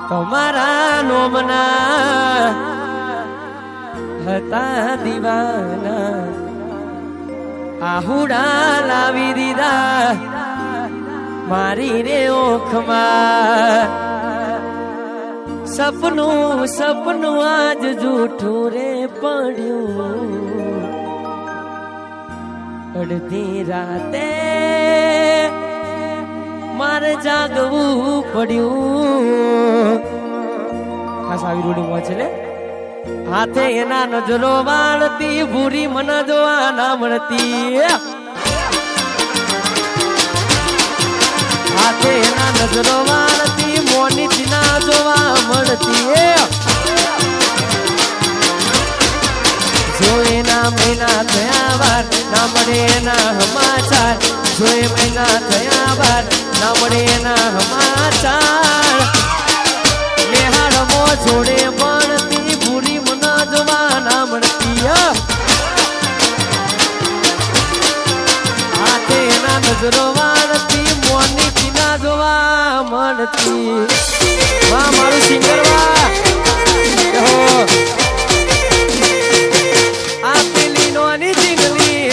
તમારા નોમના હતા દીવાના આહુડા લાવી દીધા મારી રે ઓખમાં સપનું સપનું આજ જૂઠું રે પડ્યું અડધી રાતે મારે જાગવું પડ્યું ખાસ આવી રૂડી મોં છે ને હાથે એના નજરો વાળતી ભૂરી મન જોવા ના મળતી હાથે એના નજરો વાળતી મોની ના જોવા મળતી જો એના મહિના થયા વાર ના મળે એના સમાચાર જો એ મહિના થયા વાર ના મળે એના સમાચાર નેહાડમો જોડે મળતી ભૂરી મના જોવા ના મળતી હાથે એના નજરો વાળતી મોની ચીના જોવા મળતી વાહ મારું સિંગર વાહ આ પેલી નોની ચીંગલી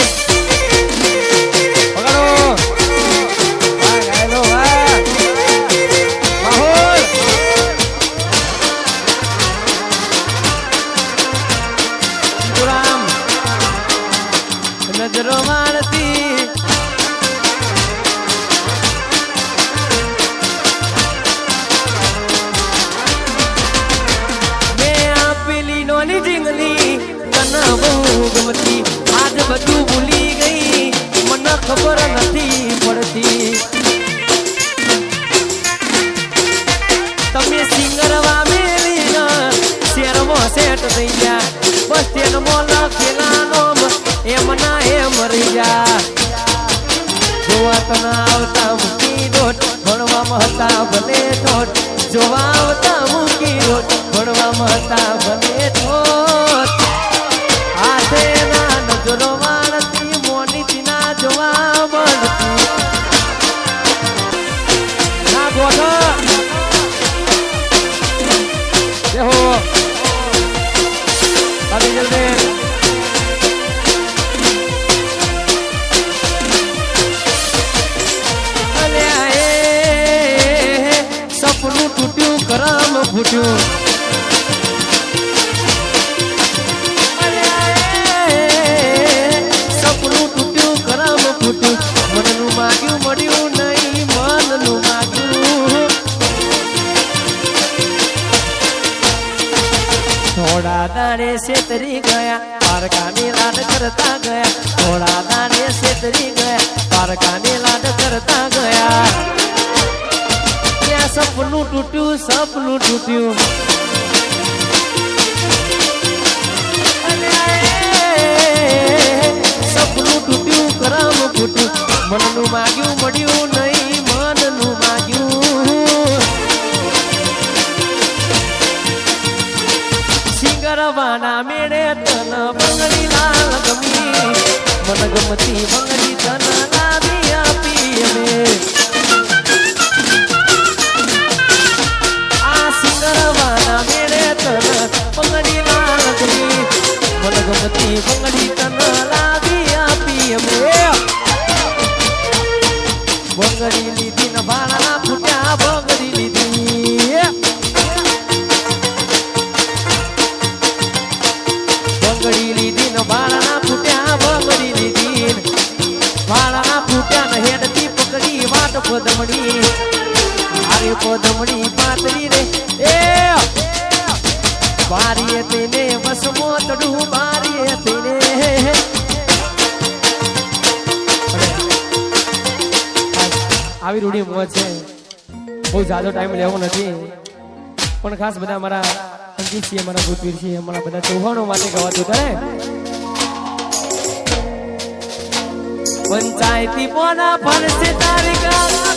નજરો મારતી મેં આપેલી નોની જીંગલી તને બહુ ગમતી આજ બધું ભૂલી ગઈ મને ખબર નથી પડતી તમે સિંગર વામેલી શેરમાં સેટ થઈ ગયા બસ તેનો મોલા ખેલાનો એમના એમ રહી જા જોવા તને આવતા મૂકી દોટ ભણવામાં હતા ભલે ઠોટ જોવા આવતા મૂકી દોટ ભણવામાં હતા ભલે ઠોટ હાથે ના નજરો વાળતી મોની ચીના જોવા મળતી ના ગોઠો દેહો આવી જલ્દી સપનું તૂટ્યું કરમ ફૂટ્યું સપનું તૂટ્યું કરમ ફૂટ્યું મનનું માગ્યું મળ્યું નહીં મનનું માગ્યું થોડા દાડે છેતરી ગયા પારકાની લાડ કરતા ગયા થોડા દાડે છેતરી ગયા પારકાની લાડ કરતા ગયા સપનું તૂટ્યું સપનું તૂટ્યું સપનું તૂટ્યું કરમ ફૂટ્યું મનનું માગ્યું મળ્યું નહીં મનનું માગ્યું સિંગરવાના મેળે તન બંગડી લાલ ગમી મન ગમતી બંગડી તન લાવી આપી અમે સિંગરવાના મેળે તન બંગડી લાલ ગમી મન ગમતી બંગડી તન લાવી આપી અમે બંગડી લીધી ને ભાણા ફૂટ્યા બંગડી લીધી બંગડી લીધી ને ભાણા ફૂટ્યા બંગડી લીધી ભાણા ફૂટ્યા ને હેડથી પકડી વાટ પદમડી આરે પદમડી પાતરી રે એ બારીએ તેને વસમો તડું બારીએ તેને આવી રૂડી મોજ છે બહુ જાજો ટાઈમ લેવો નથી પણ ખાસ બધા મારા અંકિત છે મારા ભૂતવીર છે અમારા બધા ચૌહાણો માટે ગવાતું થાય પંચાયતી પોના ફરશે તારીખ